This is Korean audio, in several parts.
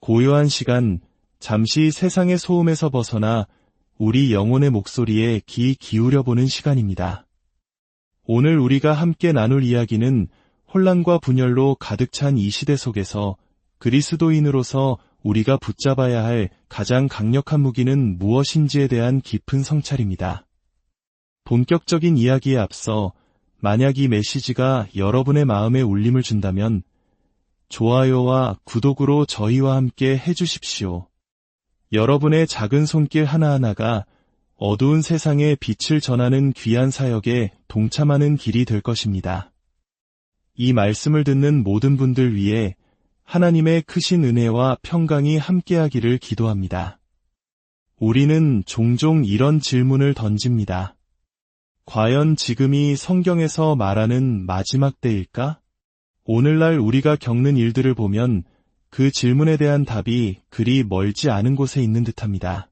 고요한 시간, 잠시 세상의 소음에서 벗어나 우리 영혼의 목소리에 귀 기울여보는 시간입니다. 오늘 우리가 함께 나눌 이야기는 혼란과 분열로 가득 찬 이 시대 속에서 그리스도인으로서 우리가 붙잡아야 할 가장 강력한 무기는 무엇인지에 대한 깊은 성찰입니다. 본격적인 이야기에 앞서 만약 이 메시지가 여러분의 마음에 울림을 준다면 좋아요와 구독으로 저희와 함께 해주십시오. 여러분의 작은 손길 하나하나가 어두운 세상에 빛을 전하는 귀한 사역에 동참하는 길이 될 것입니다. 이 말씀을 듣는 모든 분들 위해 하나님의 크신 은혜와 평강이 함께하기를 기도합니다. 우리는 종종 이런 질문을 던집니다. 과연 지금이 성경에서 말하는 마지막 때일까? 오늘날 우리가 겪는 일들을 보면 그 질문에 대한 답이 그리 멀지 않은 곳에 있는 듯합니다.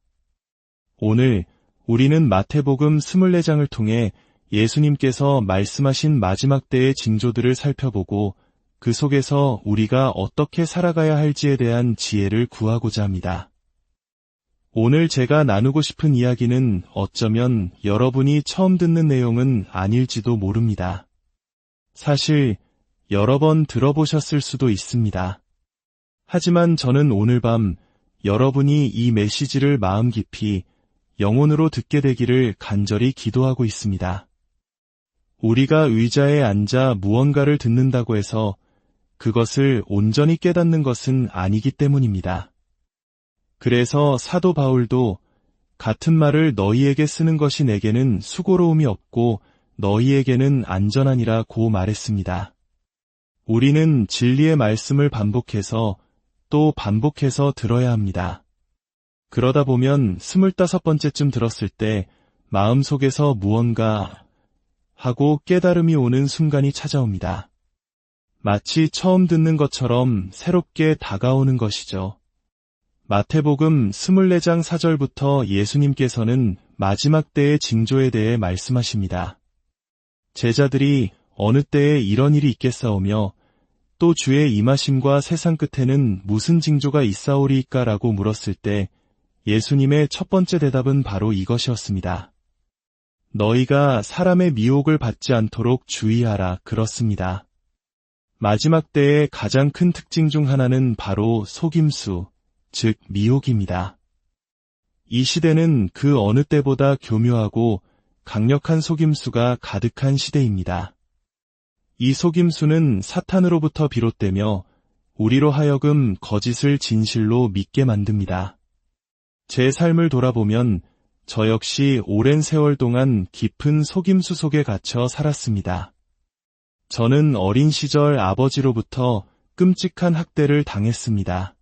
오늘 우리는 마태복음 24장을 통해 예수님께서 말씀하신 마지막 때의 징조들을 살펴보고 그 속에서 우리가 어떻게 살아가야 할지에 대한 지혜를 구하고자 합니다. 오늘 제가 나누고 싶은 이야기는 어쩌면 여러분이 처음 듣는 내용은 아닐지도 모릅니다. 사실 여러 번 들어보셨을 수도 있습니다. 하지만 저는 오늘 밤 여러분이 이 메시지를 마음 깊이 영혼으로 듣게 되기를 간절히 기도하고 있습니다. 우리가 의자에 앉아 무언가를 듣는다고 해서 그것을 온전히 깨닫는 것은 아니기 때문입니다. 그래서 사도 바울도 같은 말을 너희에게 쓰는 것이 내게는 수고로움이 없고 너희에게는 안전하니라고 말했습니다. 우리는 진리의 말씀을 반복해서 또 반복해서 들어야 합니다. 그러다 보면 25번째쯤 들었을 때 마음속에서 무언가 하고 깨달음이 오는 순간이 찾아옵니다. 마치 처음 듣는 것처럼 새롭게 다가오는 것이죠. 마태복음 24장 4절부터 예수님께서는 마지막 때의 징조에 대해 말씀하십니다. 제자들이 어느 때에 이런 일이 있겠사오며 또 주의 임하심과 세상 끝에는 무슨 징조가 있사오리이까라고 물었을 때 예수님의 첫 번째 대답은 바로 이것이었습니다. 너희가 사람의 미혹을 받지 않도록 주의하라 그렇습니다. 마지막 때의 가장 큰 특징 중 하나는 바로 속임수, 즉 미혹입니다. 이 시대는 그 어느 때보다 교묘하고 강력한 속임수가 가득한 시대입니다. 이 속임수는 사탄으로부터 비롯되며 우리로 하여금 거짓을 진실로 믿게 만듭니다. 제 삶을 돌아보면 저 역시 오랜 세월 동안 깊은 속임수 속에 갇혀 살았습니다. 저는 어린 시절 아버지로부터 끔찍한 학대를 당했습니다.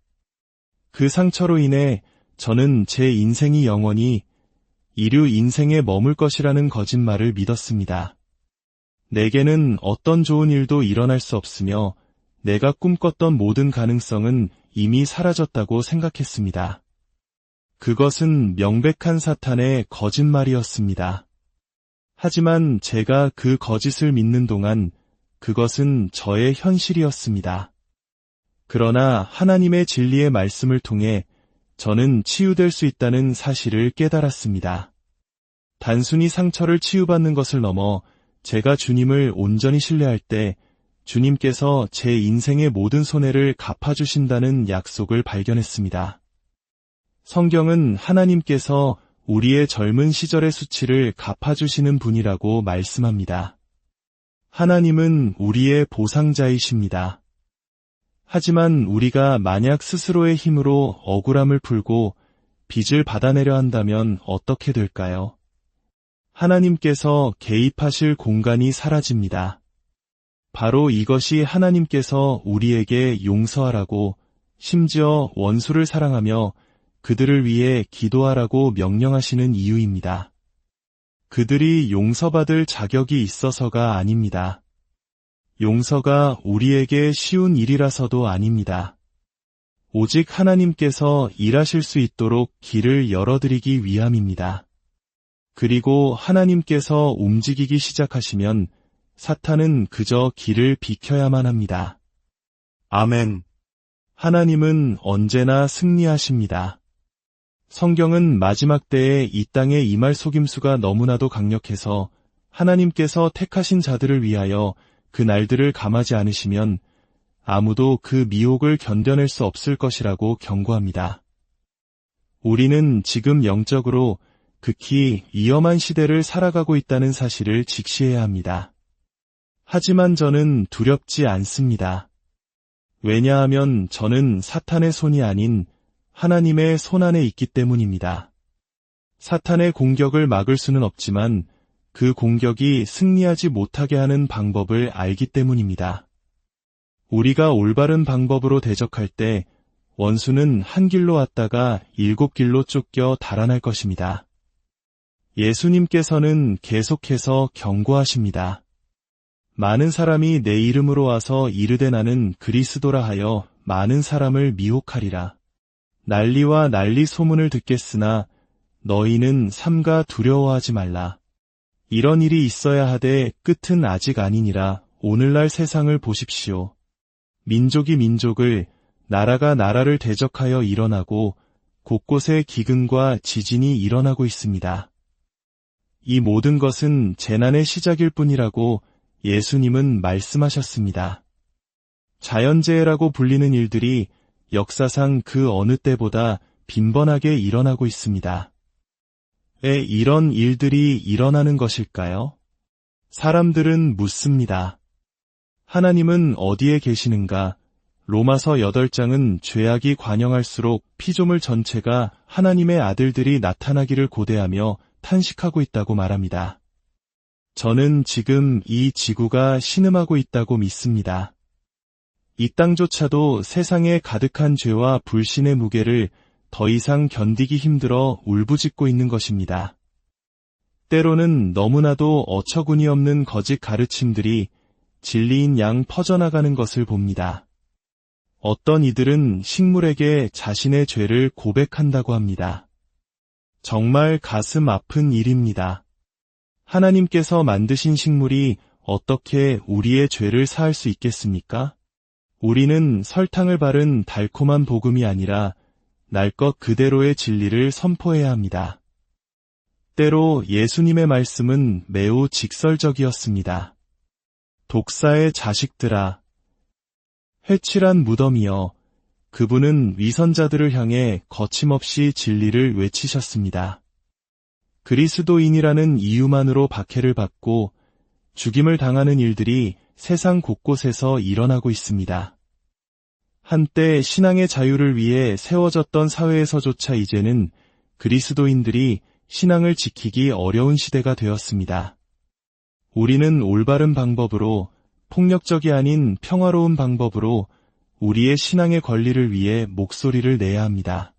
그 상처로 인해 저는 제 인생이 영원히 이류 인생에 머물 것이라는 거짓말을 믿었습니다. 내게는 어떤 좋은 일도 일어날 수 없으며 내가 꿈꿨던 모든 가능성은 이미 사라졌다고 생각했습니다. 그것은 명백한 사탄의 거짓말이었습니다. 하지만 제가 그 거짓을 믿는 동안 그것은 저의 현실이었습니다. 그러나 하나님의 진리의 말씀을 통해 저는 치유될 수 있다는 사실을 깨달았습니다. 단순히 상처를 치유받는 것을 넘어 제가 주님을 온전히 신뢰할 때 주님께서 제 인생의 모든 손해를 갚아주신다는 약속을 발견했습니다. 성경은 하나님께서 우리의 젊은 시절의 수치를 갚아주시는 분이라고 말씀합니다. 하나님은 우리의 보상자이십니다. 하지만 우리가 만약 스스로의 힘으로 억울함을 풀고 빚을 받아내려 한다면 어떻게 될까요? 하나님께서 개입하실 공간이 사라집니다. 바로 이것이 하나님께서 우리에게 용서하라고 심지어 원수를 사랑하며 그들을 위해 기도하라고 명령하시는 이유입니다. 그들이 용서받을 자격이 있어서가 아닙니다. 용서가 우리에게 쉬운 일이라서도 아닙니다. 오직 하나님께서 일하실 수 있도록 길을 열어드리기 위함입니다. 그리고 하나님께서 움직이기 시작하시면 사탄은 그저 길을 비켜야만 합니다. 아멘. 하나님은 언제나 승리하십니다. 성경은 마지막 때에 이 땅에 임할 속임수가 너무나도 강력해서 하나님께서 택하신 자들을 위하여 그 날들을 감하지 않으시면 아무도 그 미혹을 견뎌낼 수 없을 것이라고 경고합니다. 우리는 지금 영적으로 극히 위험한 시대를 살아가고 있다는 사실을 직시해야 합니다. 하지만 저는 두렵지 않습니다. 왜냐하면 저는 사탄의 손이 아닌 하나님의 손 안에 있기 때문입니다. 사탄의 공격을 막을 수는 없지만 그 공격이 승리하지 못하게 하는 방법을 알기 때문입니다. 우리가 올바른 방법으로 대적할 때 원수는 한 길로 왔다가 7길로 쫓겨 달아날 것입니다. 예수님께서는 계속해서 경고하십니다. 많은 사람이 내 이름으로 와서 이르되 나는 그리스도라 하여 많은 사람을 미혹하리라. 난리와 난리 소문을 듣겠으나 너희는 삼가 두려워하지 말라. 이런 일이 있어야 하되 끝은 아직 아니니라. 오늘날 세상을 보십시오. 민족이 민족을, 나라가 나라를 대적하여 일어나고 곳곳에 기근과 지진이 일어나고 있습니다. 이 모든 것은 재난의 시작일 뿐이라고 예수님은 말씀하셨습니다. 자연재해라고 불리는 일들이 역사상 그 어느 때보다 빈번하게 일어나고 있습니다. 왜 이런 일들이 일어나는 것일까요? 사람들은 묻습니다. 하나님은 어디에 계시는가? 로마서 8장은 죄악이 관영할수록 피조물 전체가 하나님의 아들들이 나타나기를 고대하며 탄식하고 있다고 말합니다. 저는 지금 이 지구가 신음하고 있다고 믿습니다. 이 땅조차도 세상에 가득한 죄와 불신의 무게를 더 이상 견디기 힘들어 울부짖고 있는 것입니다. 때로는 너무나도 어처구니 없는 거짓 가르침들이 진리인 양 퍼져나가는 것을 봅니다. 어떤 이들은 식물에게 자신의 죄를 고백한다고 합니다. 정말 가슴 아픈 일입니다. 하나님께서 만드신 식물이 어떻게 우리의 죄를 사할 수 있겠습니까? 우리는 설탕을 바른 달콤한 복음이 아니라 날 것 그대로의 진리를 선포해야 합니다. 때로 예수님의 말씀은 매우 직설적이었습니다. 독사의 자식들아, 회칠한 무덤이여, 그분은 위선자들을 향해 거침없이 진리를 외치셨습니다. 그리스도인이라는 이유만으로 박해를 받고 죽임을 당하는 일들이 세상 곳곳에서 일어나고 있습니다. 한때 신앙의 자유를 위해 세워졌던 사회에서조차 이제는 그리스도인들이 신앙을 지키기 어려운 시대가 되었습니다. 우리는 올바른 방법으로, 폭력적이 아닌 평화로운 방법으로 우리의 신앙의 권리를 위해 목소리를 내야 합니다.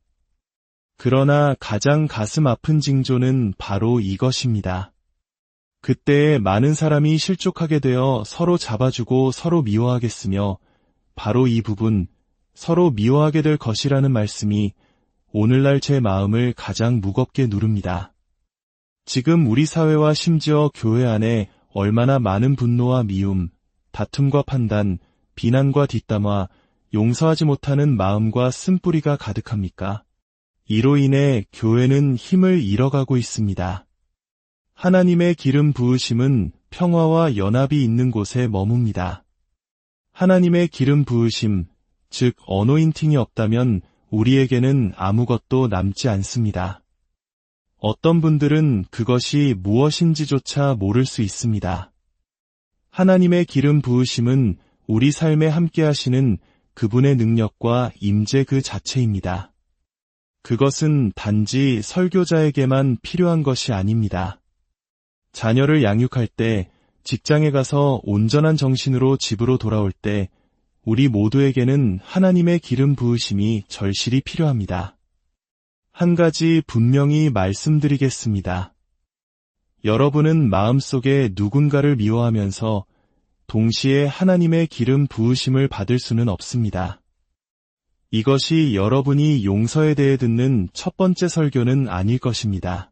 그러나 가장 가슴 아픈 징조는 바로 이것입니다. 그때에 많은 사람이 실족하게 되어 서로 잡아주고 서로 미워하겠으며 바로 이 부분, 서로 미워하게 될 것이라는 말씀이 오늘날 제 마음을 가장 무겁게 누릅니다. 지금 우리 사회와 심지어 교회 안에 얼마나 많은 분노와 미움, 다툼과 판단, 비난과 뒷담화, 용서하지 못하는 마음과 쓴뿌리가 가득합니까? 이로 인해 교회는 힘을 잃어가고 있습니다. 하나님의 기름 부으심은 평화와 연합이 있는 곳에 머뭅니다. 하나님의 기름 부으심, 즉 어노인팅이 없다면 우리에게는 아무것도 남지 않습니다. 어떤 분들은 그것이 무엇인지조차 모를 수 있습니다. 하나님의 기름 부으심은 우리 삶에 함께 하시는 그분의 능력과 임재 그 자체입니다. 그것은 단지 설교자에게만 필요한 것이 아닙니다. 자녀를 양육할 때, 직장에 가서 온전한 정신으로 집으로 돌아올 때 우리 모두에게는 하나님의 기름 부으심이 절실히 필요합니다. 한 가지 분명히 말씀드리겠습니다. 여러분은 마음속에 누군가를 미워하면서 동시에 하나님의 기름 부으심을 받을 수는 없습니다. 이것이 여러분이 용서에 대해 듣는 첫 번째 설교는 아닐 것입니다.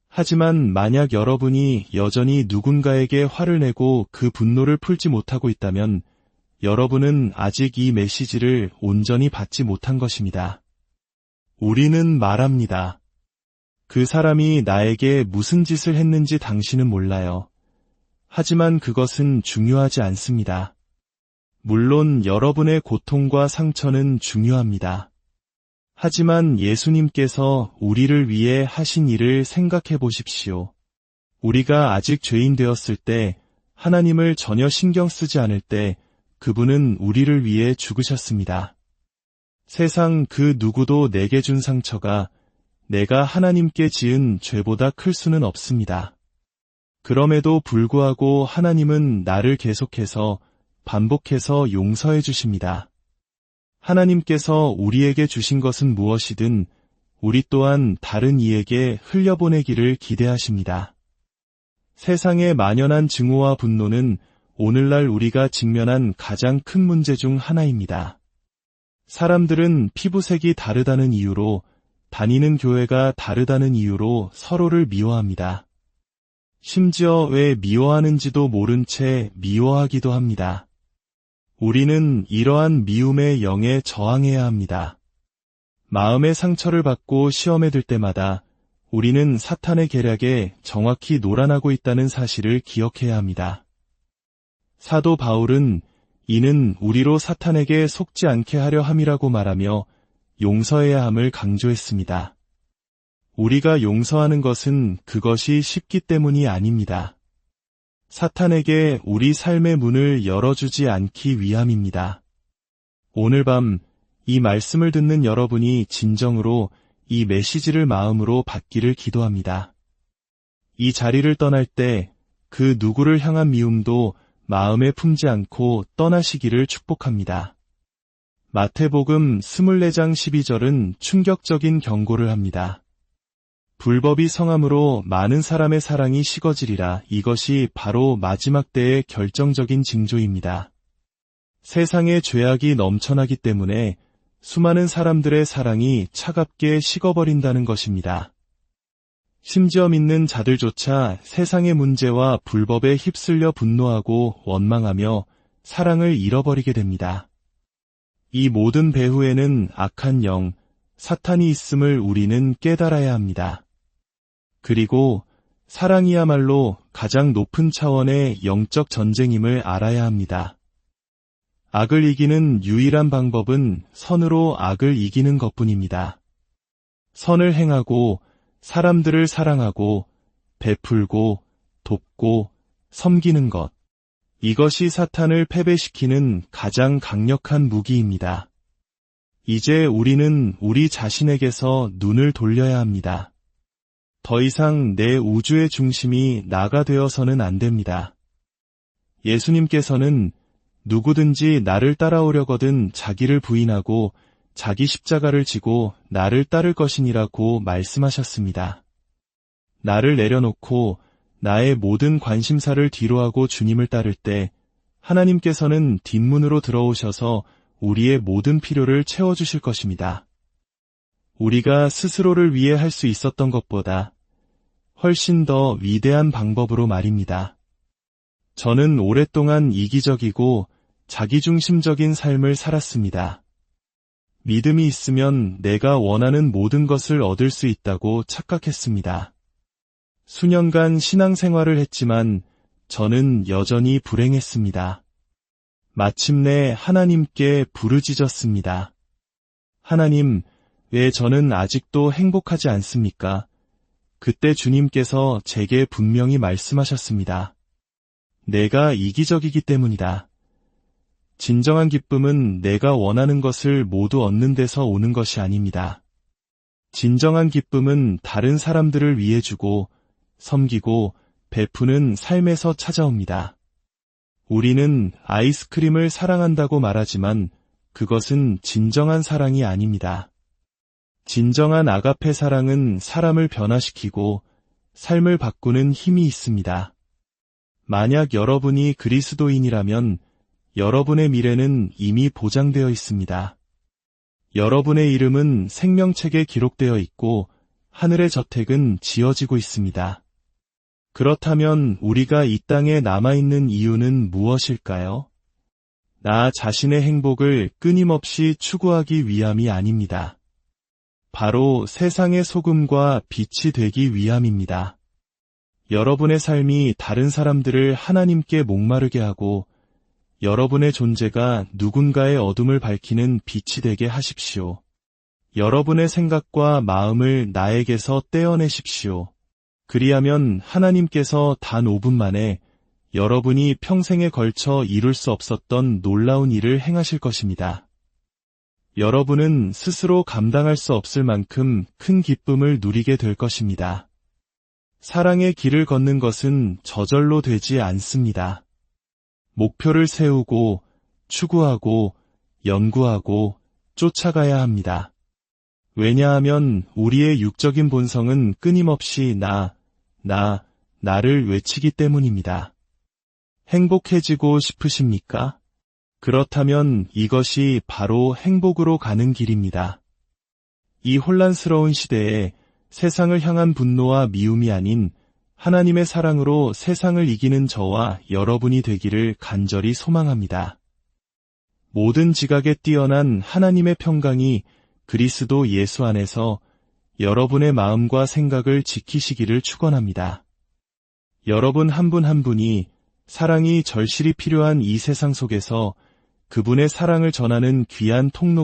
하지만 만약 여러분이 여전히 누군가에게 화를 내고 그 분노를 풀지 못하고 있다면 여러분은 아직 이 메시지를 온전히 받지 못한 것입니다. 우리는 말합니다. 그 사람이 나에게 무슨 짓을 했는지 당신은 몰라요. 하지만 그것은 중요하지 않습니다. 물론 여러분의 고통과 상처는 중요합니다. 하지만 예수님께서 우리를 위해 하신 일을 생각해 보십시오. 우리가 아직 죄인 되었을 때, 하나님을 전혀 신경 쓰지 않을 때, 그분은 우리를 위해 죽으셨습니다. 세상 그 누구도 내게 준 상처가 내가 하나님께 지은 죄보다 클 수는 없습니다. 그럼에도 불구하고 하나님은 나를 계속해서 반복해서 용서해 주십니다. 하나님께서 우리에게 주신 것은 무엇이든 우리 또한 다른 이에게 흘려보내기를 기대하십니다. 세상의 만연한 증오와 분노는 오늘날 우리가 직면한 가장 큰 문제 중 하나입니다. 사람들은 피부색이 다르다는 이유로, 다니는 교회가 다르다는 이유로 서로를 미워합니다. 심지어 왜 미워하는지도 모른 채 미워하기도 합니다. 우리는 이러한 미움의 영에 저항해야 합니다. 마음의 상처를 받고 시험에 들 때마다 우리는 사탄의 계략에 정확히 놀아나고 있다는 사실을 기억해야 합니다. 사도 바울은 이는 우리로 사탄에게 속지 않게 하려 함이라고 말하며 용서해야 함을 강조했습니다. 우리가 용서하는 것은 그것이 쉽기 때문이 아닙니다. 사탄에게 우리 삶의 문을 열어주지 않기 위함입니다. 오늘 밤 이 말씀을 듣는 여러분이 진정으로 이 메시지를 마음으로 받기를 기도합니다. 이 자리를 떠날 때 그 누구를 향한 미움도 마음에 품지 않고 떠나시기를 축복합니다. 마태복음 24장 12절은 충격적인 경고를 합니다. 불법이 성함으로 많은 사람의 사랑이 식어지리라. 이것이 바로 마지막 때의 결정적인 징조입니다. 세상에 죄악이 넘쳐나기 때문에 수많은 사람들의 사랑이 차갑게 식어버린다는 것입니다. 심지어 믿는 자들조차 세상의 문제와 불법에 휩쓸려 분노하고 원망하며 사랑을 잃어버리게 됩니다. 이 모든 배후에는 악한 영, 사탄이 있음을 우리는 깨달아야 합니다. 그리고 사랑이야말로 가장 높은 차원의 영적 전쟁임을 알아야 합니다. 악을 이기는 유일한 방법은 선으로 악을 이기는 것뿐입니다. 선을 행하고 사람들을 사랑하고 베풀고 돕고 섬기는 것. 이것이 사탄을 패배시키는 가장 강력한 무기입니다. 이제 우리는 우리 자신에게서 눈을 돌려야 합니다. 더 이상 내 우주의 중심이 나가 되어서는 안 됩니다. 예수님께서는 누구든지 나를 따라오려거든 자기를 부인하고 자기 십자가를 지고 나를 따를 것이니라고 말씀하셨습니다. 나를 내려놓고 나의 모든 관심사를 뒤로하고 주님을 따를 때 하나님께서는 뒷문으로 들어오셔서 우리의 모든 필요를 채워주실 것입니다. 우리가 스스로를 위해 할 수 있었던 것보다 훨씬 더 위대한 방법으로 말입니다. 저는 오랫동안 이기적이고 자기중심적인 삶을 살았습니다. 믿음이 있으면 내가 원하는 모든 것을 얻을 수 있다고 착각했습니다. 수년간 신앙생활을 했지만 저는 여전히 불행했습니다. 마침내 하나님께 부르짖었습니다. 하나님, 왜 저는 아직도 행복하지 않습니까? 그때 주님께서 제게 분명히 말씀하셨습니다. 내가 이기적이기 때문이다. 진정한 기쁨은 내가 원하는 것을 모두 얻는 데서 오는 것이 아닙니다. 진정한 기쁨은 다른 사람들을 위해 주고 섬기고 베푸는 삶에서 찾아옵니다. 우리는 아이스크림을 사랑한다고 말하지만 그것은 진정한 사랑이 아닙니다. 진정한 아가페 사랑은 사람을 변화시키고 삶을 바꾸는 힘이 있습니다. 만약 여러분이 그리스도인이라면 여러분의 미래는 이미 보장되어 있습니다. 여러분의 이름은 생명책에 기록되어 있고 하늘의 저택은 지어지고 있습니다. 그렇다면 우리가 이 땅에 남아있는 이유는 무엇일까요? 나 자신의 행복을 끊임없이 추구하기 위함이 아닙니다. 바로 세상의 소금과 빛이 되기 위함입니다. 여러분의 삶이 다른 사람들을 하나님께 목마르게 하고 여러분의 존재가 누군가의 어둠을 밝히는 빛이 되게 하십시오. 여러분의 생각과 마음을 나에게서 떼어내십시오. 그리하면 하나님께서 단 5분 만에 여러분이 평생에 걸쳐 이룰 수 없었던 놀라운 일을 행하실 것입니다. 여러분은 스스로 감당할 수 없을 만큼 큰 기쁨을 누리게 될 것입니다. 사랑의 길을 걷는 것은 저절로 되지 않습니다. 목표를 세우고, 추구하고, 연구하고, 쫓아가야 합니다. 왜냐하면 우리의 육적인 본성은 끊임없이 나를 외치기 때문입니다. 행복해지고 싶으십니까? 그렇다면 이것이 바로 행복으로 가는 길입니다. 이 혼란스러운 시대에 세상을 향한 분노와 미움이 아닌 하나님의 사랑으로 세상을 이기는 저와 여러분이 되기를 간절히 소망합니다. 모든 지각에 뛰어난 하나님의 평강이 그리스도 예수 안에서 여러분의 마음과 생각을 지키시기를 축원합니다. 여러분 한 분 한 분이 사랑이 절실히 필요한 이 세상 속에서 그분의 사랑을 전하는 귀한 통로가